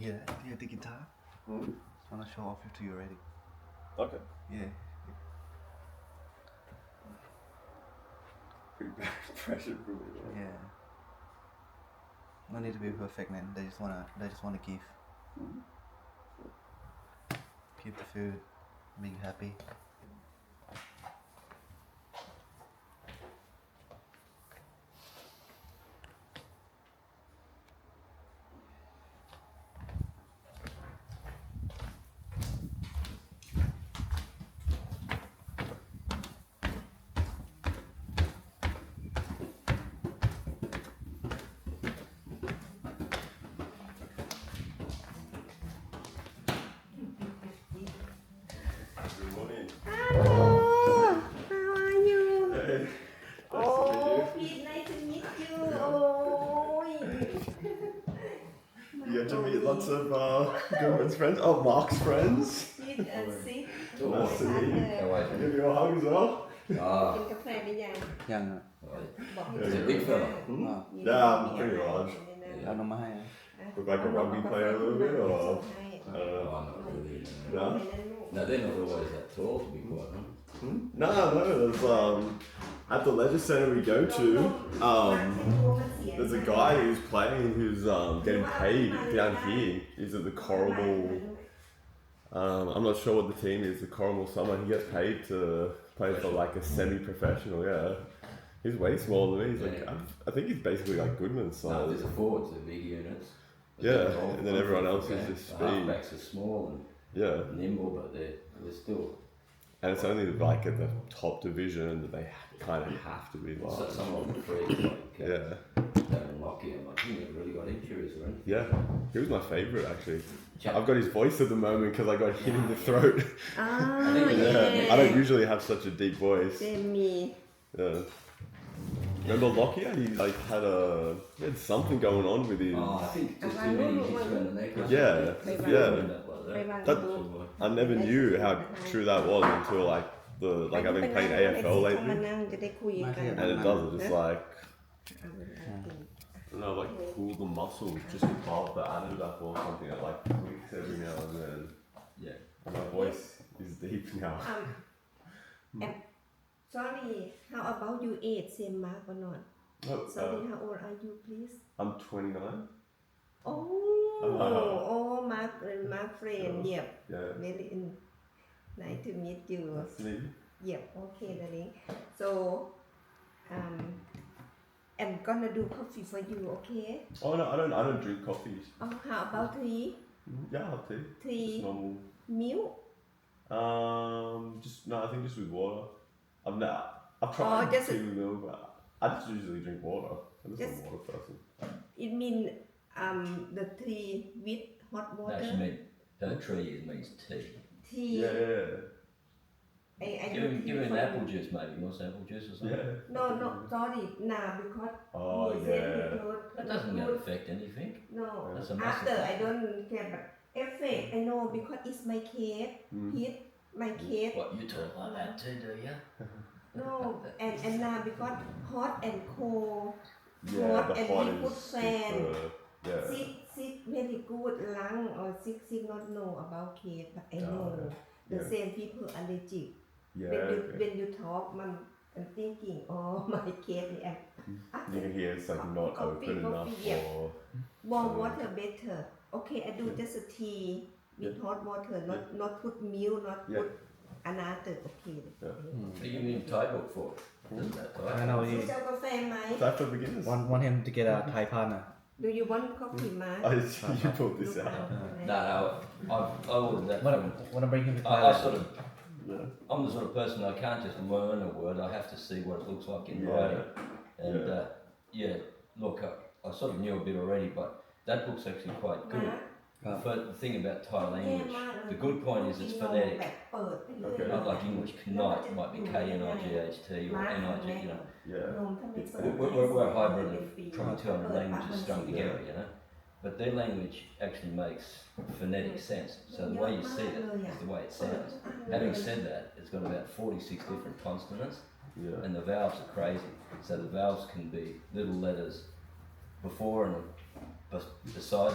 hear the guitar? Just wanna show off to you already. Okay. Yeah. Pretty bad pressure for me. Yeah. No need to be perfect, man. They just wanna give. Keep the food, being happy. Good morning. Hello, how are you? Hey. Oh, Pete, nice to meet you. Oh, You get to meet lots of Goodman's friends. Oh, Mark's friends. Pete and Sid. Nice to meet you. How are I'll you? give you a hug as well. กินกาแฟหรือยัง ยัง บอกให้ He's a big fella. Yeah, I'm pretty large. เอานมมาให้นะ Look like a rugby player a little bit, or Oh, not really. no? No, they're not always that tall, to be quite honest. No. There's at the leisure centre we go to. There's a guy who's playing who's getting paid down here. He's at the Corrimal. I'm not sure what the team is. The Corrimal Summer. He gets paid to play for like a semi-professional. Yeah, he's way smaller than me. He's like I think he's basically like Goodman's No, size. there's a forwards, the big units. But Yeah, they're all and then everyone else is okay. just The speed. halfbacks are small Yeah, and nimble, but they're still. and it's only like at the top division that they kind of have to be So, large. some of them freeze, like Yeah, Darren Lockie. I'm like, he never really got injuries or anything. yeah. He was my favourite actually. Jack- I've got his voice at the moment because I got hit in the throat. Oh, Yeah, I don't usually have such a deep voice. เจมี่ Yeah. Remember Lockyer? He like he had something going on with his. Oh, I think just too many hits around the neck. or Yeah, something. yeah. Like that. ไปวาง That- ดู I never knew how true that was until like I've been playing AFL มา lately, นั่งจะได้คุยกัน and it does it. It's like เอาเวลากิน I don't know, like pull the muscles just above the adductor or something. It like clicks every now and then. Yeah. And my voice is deep now. And sorry, how about you age same mark or not? Oh, Sorry, how old are you, please? I'm 29. Oh, Mark friend, yep. Yeah. Very nice to meet you. That's me. Yep, okay, darling. So, I'm gonna do coffee for you, okay? Oh no, I don't drink coffee. Oh, how about tea? Yeah, I'll tea. Just Tea, normal. milk? Just no, I think just with water. I've Oh, tried just tea with milk, but I just usually drink water. I'm just Just- a water person. It mean the tea with hot No, water. she meant her tree means tea. Tea. Yeah. I Give do him, tea give him for apple you. juice, maybe. You want some apple juice or something? Yeah. No, sorry, nah, because Oh he said yeah. he told That doesn't not gonna good. affect anything. No, That's a massive after I thing. don't care, but effect I know because it's my case. Hit my case. What, you talk like that too, do you? No, and now because hot and cold. Yeah, Hot the and hot we is put fan. super. Yeah. Sick very good lung or sick not know about case, but I know the yeah. same people allergic. Yeah. When you Okay. when you talk, I'm thinking, oh my case, and You can hear it's like not open enough yeah. for. Warm water better. Okay, I do just a tea with hot water, not put milk, not Yeah. put another. Okay. What do you mean Thai book for? Isn't that I Thai? know ซื้อ you เจ้ากาแฟไหม Is that for beginners? want him to get a Thai partner. Do you want coffee, ma? Oh, you pulled this out. No, I ordered that from... Wanna bring him to I Thailand? sort of... Yeah. I'm the sort of person, I can't just learn a word, I have to see what it looks like in Yeah. writing. And Yeah. look, I sort of knew a bit already, but that book's actually quite good. But the thing about Thai แย่ language, มากเลย the good point is it's แบบ phonetic. เปิดไปเลย Okay. Not like English, knight might be K-N-I-G-H-T or N-I-G, you know. Yeah. นมถ้าไม่เปิด We're a hybrid of probably 200 languages strung together, you know. But their language actually makes phonetic sense. So the way you see it is the way it sounds. Having said that, it's got about 46 different consonants, Yeah. and the vowels are crazy. So the vowels can be little letters before and beside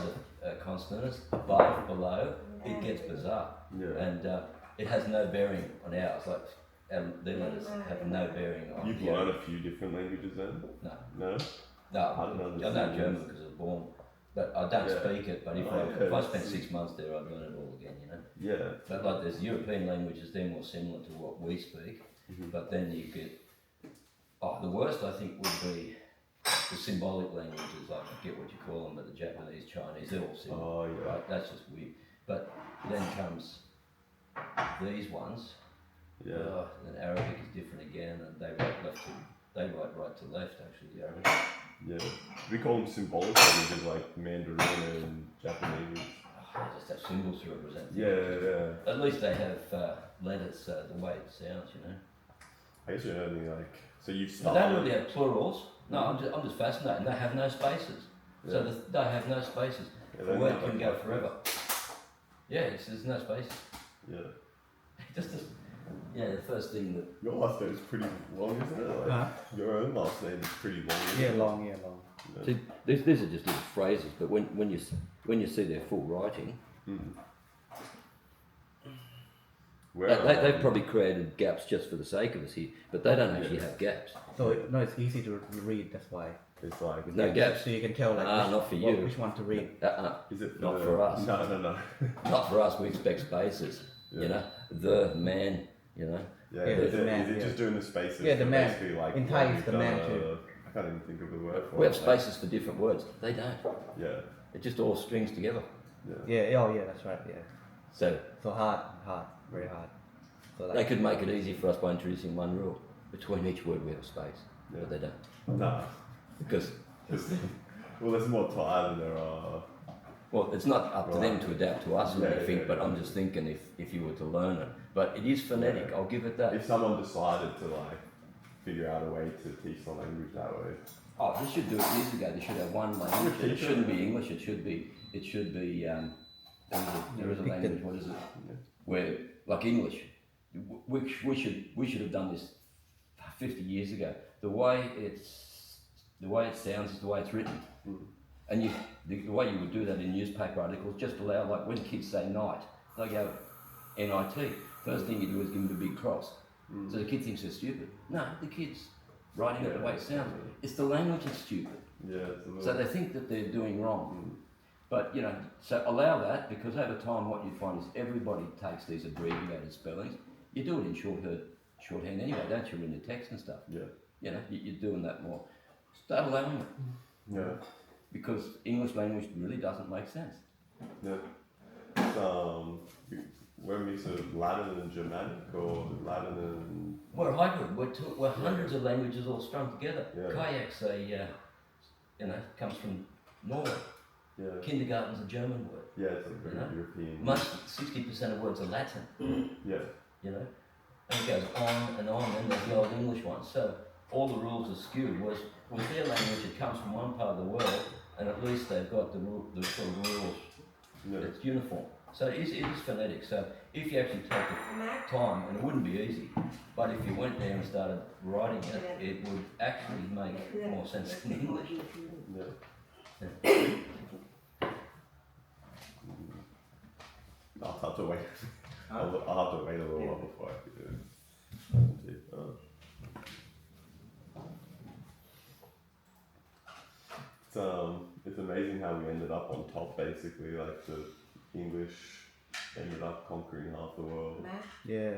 consonants, above, below, it gets bizarre. Yeah. And it has no bearing on ours. Like their letters have no bearing on. You've learned a few different languages then? No. No? No, I don't I understand know German this. because I was born, but I don't Yeah. speak it. But if Oh, I spent 6 months there, I'd learn it all again, you know. Yeah. But like there's European languages, they're more similar to what we speak. Mhm. But then you get, the worst I think would be the symbolic languages. I forget what you call them, but the Japanese, Chinese, they're all similar. Oh, yeah. Right, that's just weird. But then comes these ones. Yeah. And Arabic is different again, and they write right to left actually, the Arabic. Yeah. We call them symbolic languages like Mandarin and Japanese. They just have symbols to represent things. Yeah. At least they have letters the way it sounds, you know. I guess you're only like, so you've But they don't started. really have plurals. No, I'm just fascinated. They have no spaces. Yeah. So they have no spaces. Yeah, The they word have can like go that. forever. Yeah, there's no spaces. Yeah. Just the first thing that Your last name is pretty long, isn't it? Like, Huh? your own last name is pretty long. isn't Yeah, it? long. Yeah. see, these are just little phrases, but when you see their full writing, Mm. Where, they've probably created gaps just for the sake of us here, but they don't actually have gaps. So no, it's easy to read. That's why. It's like, With no gaps. So you can tell like Not for you. which one to read. is it Not the- for us. No. Not for us. We expect spaces. Yeah. You know, the man. You know, Yeah, Yeah, is the it, man, is it yeah. just doing the spaces? Yeah, the for man. basically like In what Thai, you've it's the done, man too. I can't even think of the word for we it. have spaces for different words. They don't. Yeah, It just all strings together. yeah. Yeah. Oh yeah, that's right. Yeah. So So hard, very hard. So like, they could make it easy for us by introducing one rule: between each word we have a space, Yeah. but they don't Nah. because. Well, there's more Thai than there are. Well, it's not up to them Right. to adapt to us or Yeah, anything, yeah, but yeah. I'm just thinking if you were to learn it. But it is phonetic, Yeah. I'll give it that. If someone decided to like figure out a way to teach the language that way, Oh, they should do it years ago. They should have one language. It shouldn't be English, it should be, there is a language, what is it? Where, like English, we should have done this 50 years ago. The way it sounds is the way it's written. Mm. And the way you would do that in newspaper articles, just allow, like when kids say night, they go NIT. First thing you do is give them a big cross. Mm. So the kid thinks they're stupid. No, the kid's writing it the way it sounds. It's the language that's stupid. yeah, it's a little. So they think that they're doing wrong. Mm. But, you know, so allow that, because over time what you find is everybody takes these abbreviated spellings. You do it in shorthand anyway, don't you, in the text and stuff? Yeah, You know, you're doing that more. Start allowing it, yeah, because English language really doesn't make sense. yeah. It's, we're a mix of Latin and Germanic, or Latin and We're hybrid. We're hundreds of languages all strung together. Yeah. Kayak's comes from Norway. yeah, Kindergarten's a German word. yeah. It's like very Yeah. European. Most 60% of words are Latin. Yeah, You know, and it goes on, and then there's the old English one. So all the rules are skewed. Whereas with their language, it comes from one part of the world, and at least they've got the sort of rules. yeah, It's uniform. So it is phonetic. So if you actually take the time, and it wouldn't be easy, but if you went there and started writing it, it would actually make more sense in English. yeah. I'll have to wait. I'll have to wait a little while before I do it. Oh. It's amazing how we ended up on top. Basically, like the English ended up conquering half the world. yeah,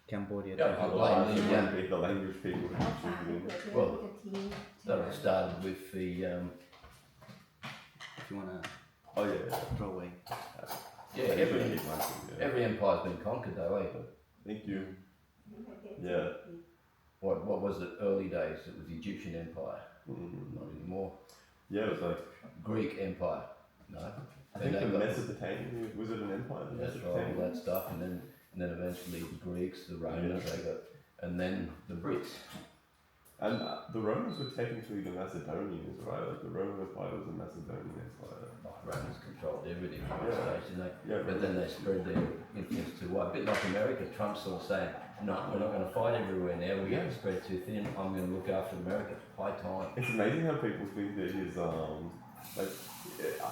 Cambodia. Yeah, too. The language people who contributed. Well, that all started with the If you wanna Oh yeah. throw away. yeah. I usually keep mine, yeah. Every empire's been conquered though, eh? Thank you. Yeah. What was it? Early days, it was the Egyptian Empire. Mm. Not anymore. Yeah, it was like Greek Empire. No. I think Then the they got- Mesopotamian was it an empire? The That's right, all Mesopotamian? that stuff, and then eventually the Greeks, the Romans, Yeah. they got, and then the Brits. And the Romans were technically the Macedonians, right? Like the Roman Empire was a Macedonian empire. Romans controlled everything at one Yeah. stage, didn't they? Yeah, But then they spread their influence to what? A bit like America. Trump's all saying, no, we're not going to fight everywhere now. We're going to spread too thin. I'm going to look after America. High time. It's amazing how people think that his like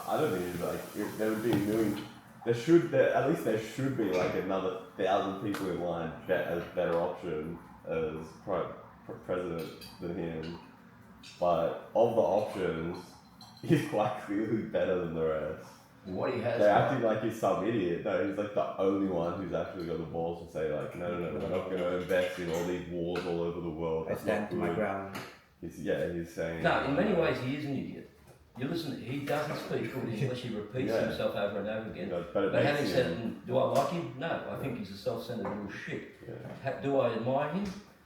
I don't think like if there would be a million. At least there should be like another 1,000 people in line as better option as president than him. But of the options, he's quite clearly better than the rest. What he has They're got- acting like he's some idiot. No, he's like the only one who's actually got the balls to say like, no, we're not going to invest in all these wars all over the world. I That's stand not to my good." ground. He's saying. No, in many ways he is an idiot. You listen, he doesn't speak good English, he repeats Yeah. himself over and over again. You know, but it But makes having him- said, do I like him? No, I think he's a self-centered little shit. Yeah. Do I admire him?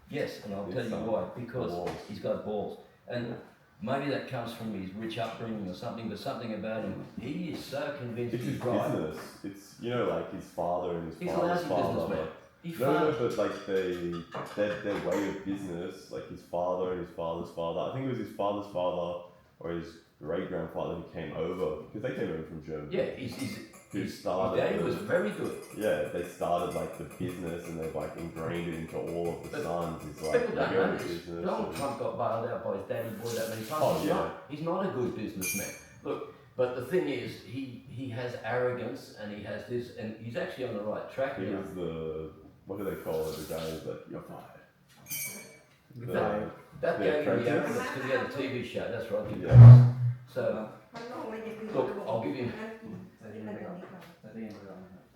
Yes, and I'll Yes, tell you some why. Because balls. he's got balls. And maybe that comes from his rich upbringing or something, but something about him, he is so convinced It's his he's right. business. It's like his father and his He's a father's lousy father. businessman. He No, farms. but like their way of business, like his father and his father's father. I think it was his father's father or his great grandfather who came over because they came over from Germany. Yeah, Who his started? daddy was very good. Yeah, they started like the business and they've like ingrained it into all of the But sons. It's like People don't they go know into this. business. Donald and- Trump got bailed out by his daddy boy that many times. Oh, he's, yeah. he's not a good businessman. Look, but the thing is, he has arrogance and he has this, and he's actually on the right track He now. was what do they call it? The guy who's like, you're fired. That- That The gave him the Apprentice? arrogance because he had a TV show. That's right. he Yeah. does. So Look, I'll give him.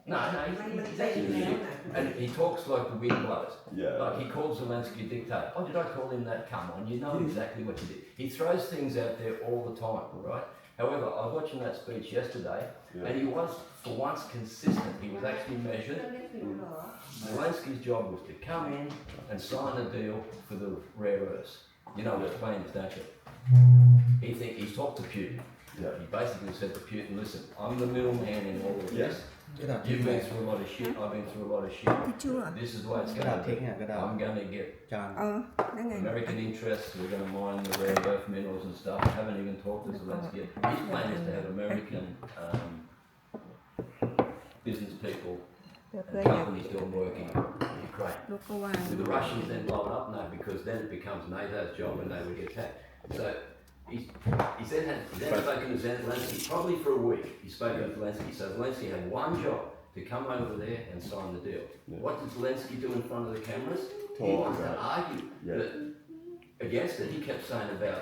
No, he's actually a shit. And he talks like the wind blows. Yeah. Like he calls Zelensky a dictator. Oh, did I call him that? Come on, you know exactly what you did. He throws things out there all the time, right? However, I was watching that speech yesterday, Yeah. and he was, for once, consistent. He was actually measured. Zelensky's job was to come in and sign a deal for the rare earths. You know what plan is, don't you? He's talked to Putin. Yeah. He basically said to Putin, listen, I'm the middleman in all of Yeah. this. Get out. You've been through a lot of shit, I've been through a lot of shit. This is the way it's Get going out, to take be. it, get out. I'm going to get John. นั่นไง American interests, we're going to mine the rare earth minerals and stuff. I haven't even talked to Zelensky yet. His plan is to have American business people เดี๋ยวเค and ยอยาก companies doing work in Ukraine. ลูกก็วาง Will the Russians then blow it up? No, because then it becomes NATO's job and they would get attacked. So he's then spoken to Zelensky probably for a week. He spoke to Zelensky. So Zelensky had one job to come over there and sign the deal. Yeah. What did Zelensky do in front of the cameras? He Talk wanted to about argue Yeah. that against it. He kept saying about,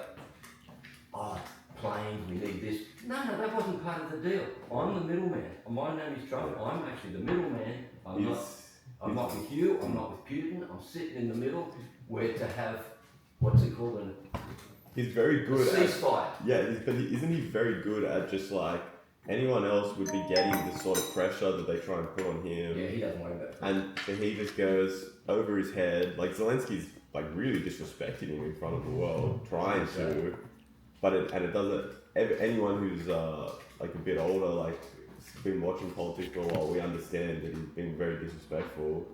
planes, we need this. No, that wasn't part of the deal. I'm the middleman. My name is Trump. I'm actually the middleman. I'm not with you, I'm not with Putin, I'm sitting in the middle where to have, what's it called, He's very a good at ceasefire. but isn't he very good at just like anyone else would be getting the sort of pressure that they try and put on him, Yeah, he doesn't worry about it. and he just goes over his head. Like Zelensky's like really disrespecting him in front of the world, trying to, but it doesn't. Anyone who's like a bit older, like been watching politics for a while, we understand that he's been very disrespectful,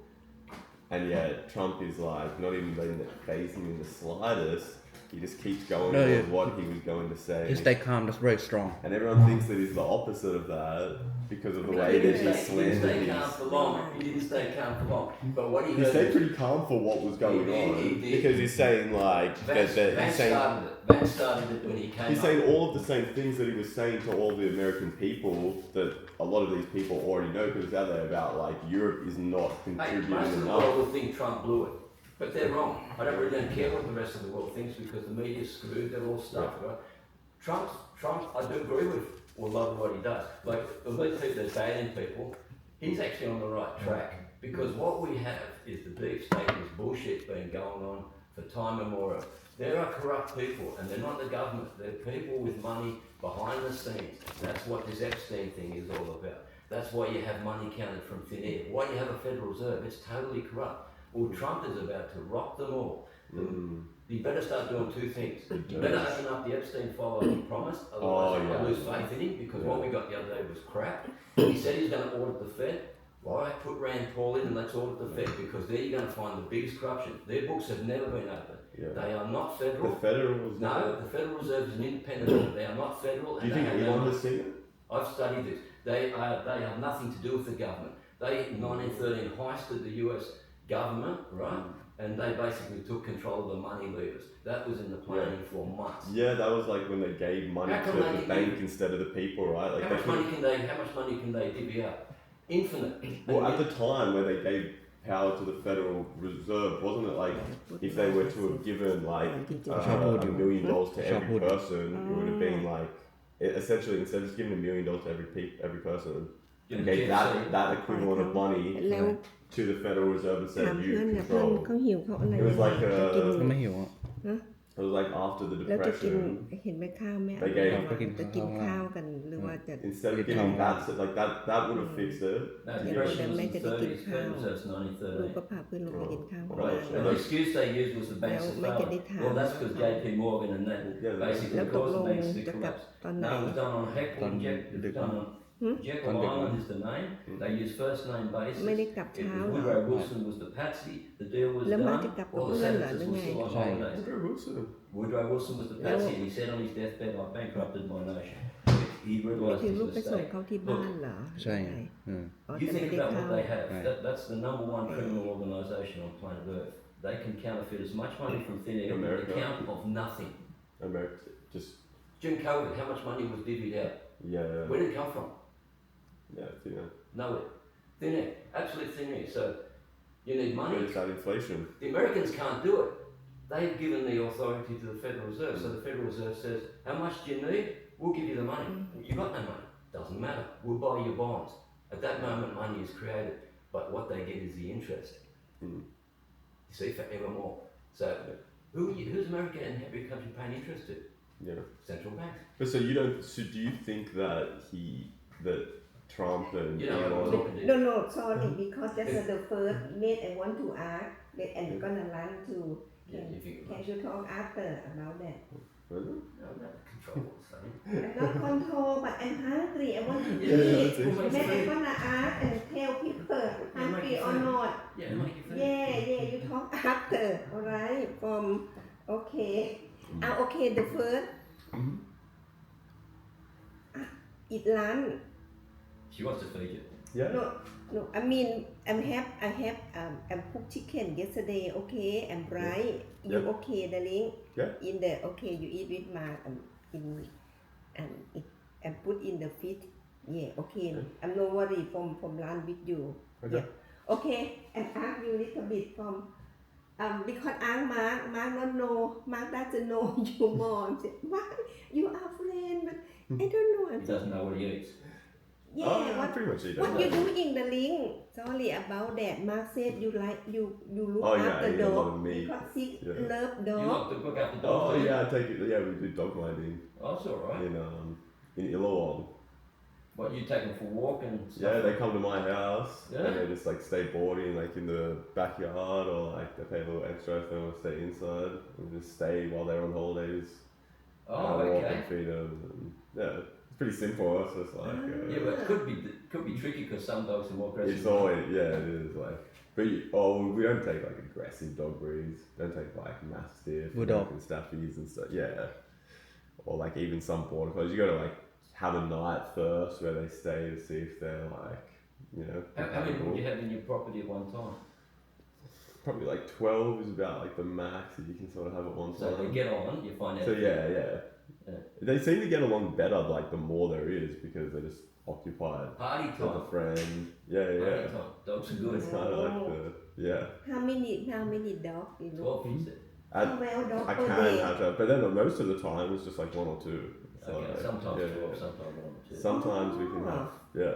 and yet Trump is like not even letting it faze him in the slightest. He just keeps going No, with yeah. what he was going to say. He stay calm. That's very strong. And everyone thinks that he's the opposite of that because of the way that he He didn't stay slandered calm his. for long. He didn't stay calm for long. But what he He heard, stayed pretty calm for what was going He on did. because he's saying like Vance he's saying started it. Vance started it when he came he's up. saying all of the same things that he was saying to all the American people that a lot of these people already know because it's out there about like Europe is not Hey, contributing most of the enough. world will think Trump blew it. But they're wrong. I don't care what the rest of the world thinks because the media's screwed, they're all stuffed, right? Trump, I do agree with a lot of what he does. Like, the lead people that's banning people, he's actually on the right track. Because what we have is the deep state, this bullshit's been going on for time immemorial. There are corrupt people, and they're not the government, they're people with money behind the scenes. That's what this Epstein thing is all about. That's why you have money counted from thin air. Why do you have a Federal Reserve? It's totally corrupt. Well, Trump is about to rock them all. You better start doing two things. You better open up the Epstein file like he promised, otherwise I lose faith in him because what we got the other day was crap. He said he's going to audit the Fed. Right, put Rand Paul in and let's audit the Fed because there you're going to find the biggest corruption. Their books have never been opened. Yeah. They are not The federal. federal was No, the Federal Reserve is an independent. They are not federal. Do And you they think have anyone no- has seen it? I've studied this. They have nothing to do with the government. They, in 1913, heisted the US government, right? and they basically took control of the money levers. That was in the planning for months. Yeah, that was like when they gave money How to come they the didn't bank give- instead of the people, right? Like How they much money can they divvy up? Infinite. well, And at the time where they gave power to the Federal Reserve, wasn't it like if they were to have given like $1 million to every person, it would have been like essentially instead of just giving $1 million to every person, they you gave know, that equivalent of money แล้ว to the Federal Reserve and ถาม said เพื่ you อนนะเพื่อน control. เขาหิวเขาอะไร It was like จะกิน ก็ไม่หิวอ่ะ It was like after the แล้วจะกิน depression. เห็นไหมข้าวแม่ ไปกิน จะกินข้าวกันหรือว่าจะ Instead of giving that, like that would have fixed it. No, Yeah, depression but was in they the make it 30s, Federal count. Reserve's ลูก 1930. ก็พาเพื่อนลงไปกินข้าว Right. And the excuse they used was the banks Well, are make it failing. time. Well, that's because JP Morgan and that Yeah, basically แล้วตก caused ล the ง banks to จะกลับ collapse. ตอนไหน No, it was done on Heckle and Jekyll. It was done on Jekyll Island is the name. They used first name basis. ไม่ได้กลับ It เช้า was เหรอ Woodrow Wilson was the patsy. The deal was แล้วมา done. จะกลับกับ All the เพื่อนเหรอ senators หรือ were ไง still on Right. holidays. Woodrow Wilson. Woodrow Wilson was the Well- patsy. He said on his deathbed, I bankrupted my nation. He ไม่ realised ถึง his ลูกไปส่ง mistake. เขาที่บ้านเหรอ ใช่อืม อ๋อ You แต่ไม่ think ได้ about เข้า what they have. Right. That's the number one criminal organisation on planet Earth. They can counterfeit as much money from thin air on the America. count of nothing. America, just During COVID, how much money was divvied out? yeah, Where did it come from? yeah. Nowhere. Thin air. Absolute thin air. So you need money. It's that inflation. The Americans can't do it. They've given the authority to the Federal Reserve. So the Federal Reserve says, how much do you need? We'll give you the money. You've got no money. Doesn't matter. We'll buy your bonds. At that moment, money is created. But what they get is the interest. You see, forevermore. So who's America and every country paying interest to? Yeah. Central banks. But so you don't. So do you think that Trump and You know, I'm Elon? talking to No, no, sorry, because that's the first mate I want to ask, that I'm gonna run to. Yeah, if you Can you talk after about that? Really? No, no, control something. I'm not control, but I'm hungry. I want to Yeah, eat. that's it. Then I'm gonna ask and tell people hungry or not. Yeah, make it fair. Yeah, you talk after. Alright, from okay. Okay, the first. Eat lunch. She wants to feed you. Yeah. No. I mean, I have cooked chicken yesterday. Okay, I'm right. You Yeah. okay, darling? Yeah. In the okay, you eat with my and put in the fridge. Yeah. Okay. I'm no worry from lunch with you. Okay. Yeah. Okay. And ask you little bit from because ask Mark not know. Mark doesn't know you more. Why you are friend, but I don't know. He doesn't know what he eats. Yeah. Oh, What pretty much you what don't you know. doing, darling? Sorry about that. Mark said you like you look Oh, yeah, after I eat a lot dog of meat. because he Yeah. love You dog. look after dogs. Oh do you? yeah, I take it. Yeah, we do dog minding Oh, that's all right. in Illawong. What, you take them for a walk and stuff? Yeah, they come to my house Yeah. and they just like stay boarding like in the backyard or like they pay a little extra if they want to stay inside and just stay while they're on holidays. Oh, and I walk okay. and feed them. And, yeah, it's pretty simple. It's just like Yeah, but it could be tricky because some dogs are more aggressive. it's always it is like. But we don't take like aggressive dog breeds. Don't take like Mastiff, Bulldog. and Staffies and stuff. Yeah, or like even some border collies. You got to like have a night first where they stay to see if they're like How many compatible. would you have in your property at one time? Probably like 12 is about like the max that you can sort of have at one So they time. get on, you find out. So yeah. Yeah. They seem to get along better like the more there is because they're just occupied Party with a time. friend. Yeah, Party yeah. time. Dogs are good. It's kind of like the yeah. How many dog you look? 12 you said. I, How well dog I per can day? have that, but then most of the time it's just like one or two. So, Okay, sometimes yeah, 12, yeah. sometimes 1 or 2. Sometimes we can have yeah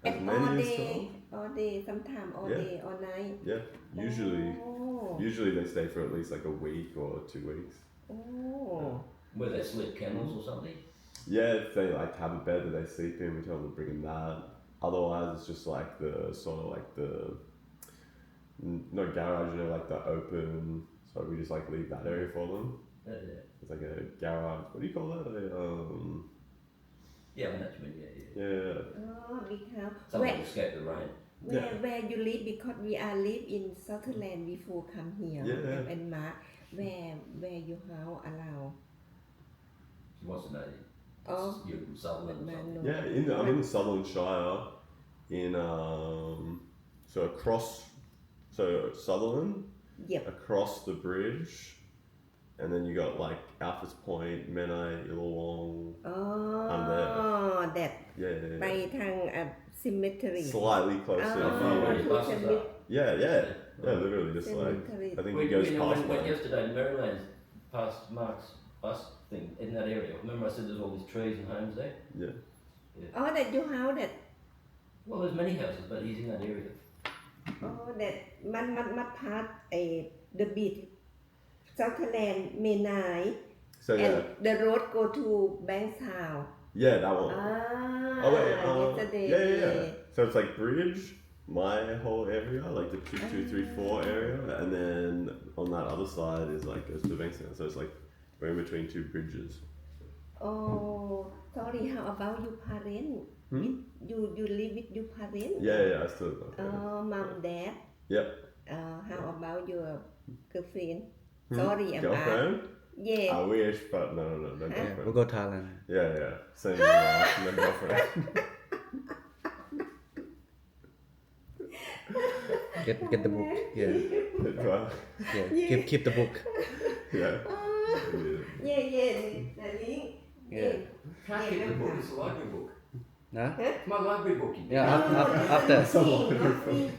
as And all many as day, 12. all day, sometime all Yeah. day, all night. Yeah, usually Oh. usually they stay for at least like a week or 2 weeks. Oh. Where they sleep kennels or something? Yeah, if they like have a bed that they sleep in, we tell them to bring in that. Otherwise, it's just like the sort of like the no garage, you know, like the open. So we just like leave that area for them. Yeah. It's like a garage. What do you call that? Yeah, I know what you mean, yeah. Yeah. Oh, because Some where, people escape the rain. where you live, because we are live in Sutherland before come here. Yeah. And Mark, where your house allow? She wants to know Oh. you're from Sutherland or something. No. Yeah, I'm in the Sutherland Shire, in so across, so Sutherland, Yep. across the bridge, and then you got like Alpha's Point, Menai, Illawong. Oh, that Yeah, ไปทาง cemetery slightly closer. Oh, if How you- many buses are? yeah, literally just like cemetery I think We, he goes you know, past went one. yesterday to Maryland, past Mark's bus thing in that area. Remember I said there's all these trees and homes there? Yeah, oh that your house that Well, there's many houses, but he's in that area. oh that มัน part the beach Southland Menai so yeah, and the road go to Bank's house yeah, that one. ah Oh wait, yesterday yeah. So it's like bridge, my whole area, like the 2234 area, and then on that other side is like goes to Bankstown. So it's like we're in between two bridges. oh sorry how about your parent you live with your parent Yeah, I still. mom dad Yep. how about your girlfriend sorry I'm Girlfriend? yeah I wish, but no Yeah, girlfriend. we'll go Thailand. Yeah. Same wife, no girlfriend. Get the book. Yeah, Right. yeah. Keep the book. Yeah. yeah darling Yeah. Can't keep the book, it's a library book. Nah? It's my library book. You Yeah. After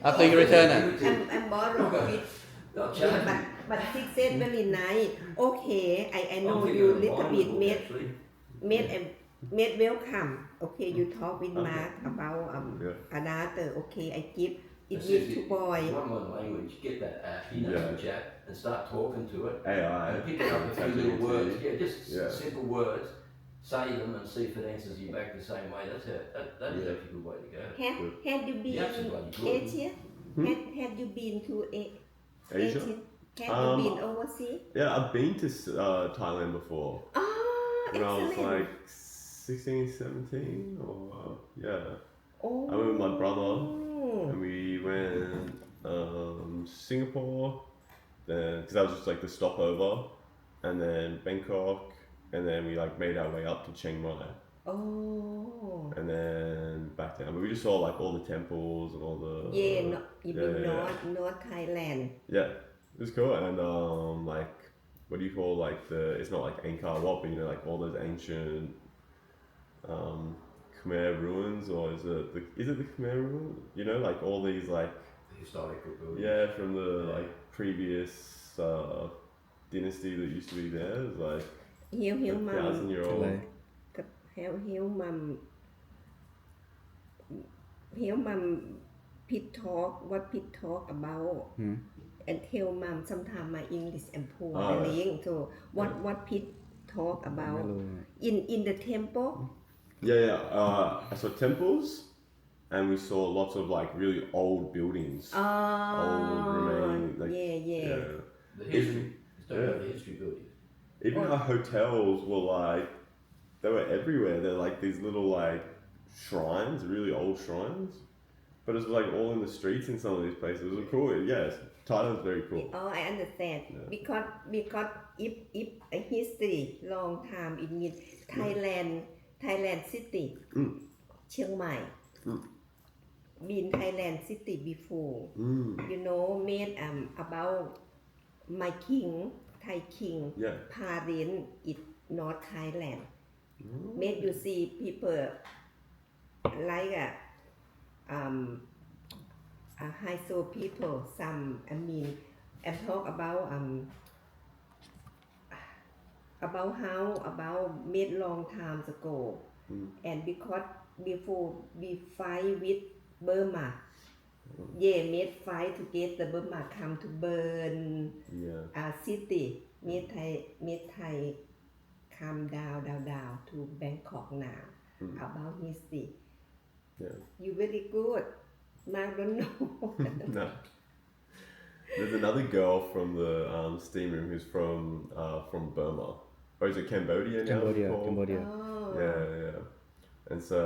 after you return it. I'm borrow with They'll charge me. but he said very nice okay I know I'm you thinking of little buying bit the book, actually. made welcome okay you talk with Mark about Yeah. another okay I give it It's need just to you- boy you want my language, get that app, you know, Yeah. the chat, and start talking to it. AI. And picking up a few little words. Yeah, just Yeah. simple words. Say them and see if it answers you back the same way. That's how, that is Yeah. actually a good way to go. had you been Yeah, absolutely. in Asia had you been to Asia? had you been overseas Yeah, I've been to Thailand before. When I was excellent like 16, 17, or yeah. oh I went with my brother, and we went Singapore, then because that was just like the stopover, and then Bangkok, and then we like made our way up to Chiang Mai, oh and then back down. But we just saw like all the temples and all the yeah no, even yeah. North Thailand Yeah, it was cool. And like, what do you call like it's not like Angkor Wat, but you know, like all those ancient Khmer ruins, or is it the Khmer ruins? You know, like all these like Historical building. yeah from the like previous dynasty that used to be there. It's like hiếu a 1,000-year-old. Thailand. หิวมัมpit talk what pit talk about and tell mom sometime my English and poor darling so what pit talk ไม่ about รู้ in the temple Yeah. I saw temples, and we saw lots of like really old buildings. Old remaining, like, yeah The history. It's talking about the history building. Even our hotels were like, they were everywhere. They're like these little like shrines, really old shrines. But it's like all in the streets in some of these places. It was cool. Yes, Thailand's very cool. oh I understand Yeah. because if a history long time it means Thailand city เชียงใหม่ been Thailand city before you know made about my king Thai king Yeah. parent in North Thailand made you see people like a high so people some I mean and talk about how about made long time ago and because before we fight with Burma made fight to get the Burma come to burn Yeah. city made Thai come down to Bangkok now about history Yeah. you very good Mark don't know No. There's another girl from the steam room who's from Burma. Or is it Cambodia now? Cambodia. oh Yeah. And so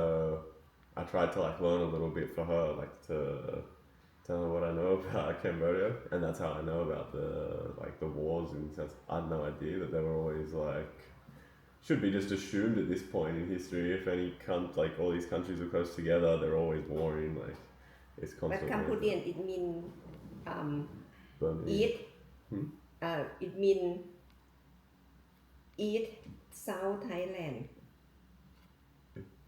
I tried to like learn a little bit for her, like to tell her what I know about Cambodia, and that's how I know about the wars. In the sense, I had no idea that they were always like should be just assumed at this point in history. If any like all these countries are close together, they're always warring. Like it's but constantly. Cambodian it mean Burmese. eat it mean eat South Thailand.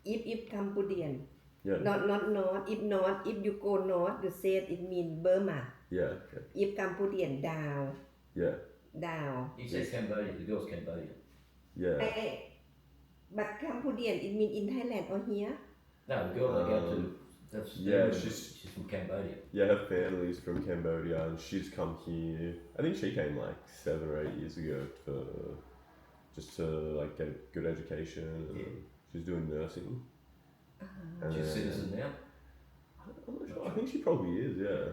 If Cambodian, Yeah. not north. If north, if you go north, you said it mean Burma. Yeah. Okay. If Cambodian down, Yeah. down. He said Cambodia, the girl's Cambodian. Yeah. But Cambodian it mean in Thailand or here? No, the girl they go to, that's yeah, she's from Cambodia. Yeah, her family's from Cambodia, and she's come here. I think she came like 7 or 8 years ago to like get a good education. And Yeah. She's doing nursing. And She's a then- citizen now. I'm not sure. I think she probably is. Yeah,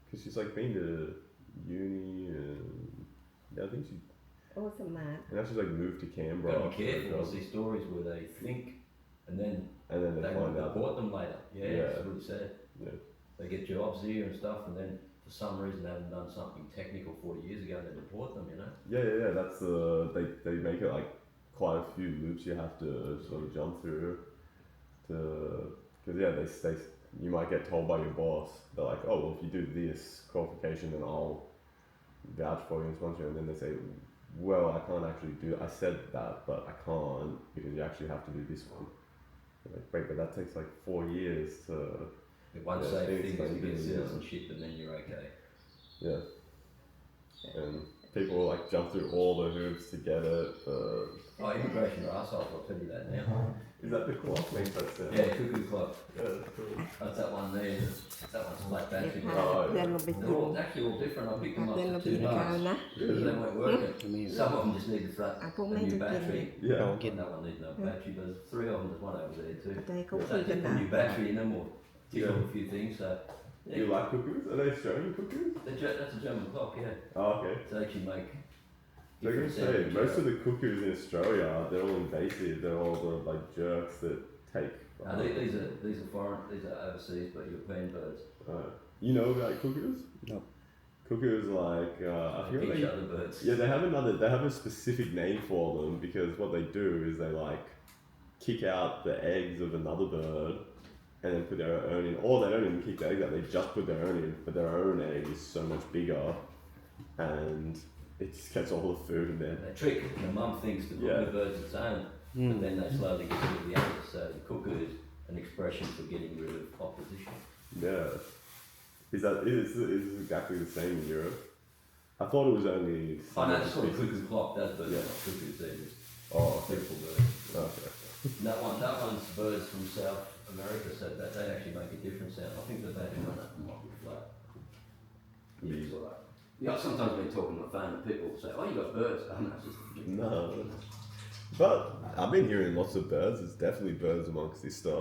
because she's like been to uni and yeah, I think she. Oh, smart. And now she's like moved to Canberra. Got to be for a careful. job. There's these stories where they think and then And then they they find out. report them later. Yeah, it's Yeah. really sad. Yeah. They get jobs here and stuff, and then for some reason they haven't done something technical 40 years ago, they report them, you know? Yeah. That's they make it like quite a few loops you have to sort of jump through because they you might get told by your boss, they're like, oh well, if you do this qualification then I'll vouch for you and sponsor you, and then they say, well, I can't actually do it. I said that but I can't because you actually have to do this one. You're like, wait, but that takes like 4 years to The one Yeah, safe things thing is like to get this, yeah. citizenship, and then you're okay. yeah. And people like jump through all the hoops to get it. Oh, immigration are assholes, I'll tell you that now. Is that the clock makes that sound? Yeah, cuckoo clock. Yeah, that's cool. That's that one there. That one's black เดี๋ยว battery. พา Oh, เพื่อนลงไป They're กิน all actually all different. I picked พา them up เพื่อนลง for ไปกิน $2 ข้าวนะ because they weren't working. Amazing. Some of them just needed flat, อ่ะพวก a แม่ new จะกิน battery. Yeah. That one needs no battery. There's 3 of them. There's one over there too. จะให้เขา So คุย they กัน put นะ a new battery in them or tick Yeah. off a few things. So Do you like cuckoos? Are they Australian cuckoos? that's a German clock, yeah. Oh, okay. So they actually make. So I can different say sounds. most of the cuckoos in Australia, they're all invasive. They're all the like jerks that take. No, these are foreign. These are overseas, but European birds. You know about cuckoos? No. Cuckoos like I forget Each they, other birds. yeah, they have a specific name for them because what they do is they like kick out the eggs of another bird and then put their own in, or they don't even kick the eggs out, they just put their own in, but their own egg is so much bigger and it just gets all the food in there. They trick, and the mum thinks the Yeah. cuckoo bird's its own, but then they slowly get rid of the others. So the cuckoo is an expression for getting rid of opposition. Yeah. Is exactly the same in Europe? I thought it was only Oh no, it's called a species. cuckoo clock. Those birds Yeah. are not cuckoos, they're just Oh, okay. beautiful birds. Okay. That one's birds from South America, so that they actually make a different sound. I think that they can run it might be flat. Yeah, it's alright. Yeah, I've sometimes been talking on the phone and people say, "Oh, you got birds." Oh, no, it's just No. But I've been hearing lots of birds. There's definitely birds amongst this stuff.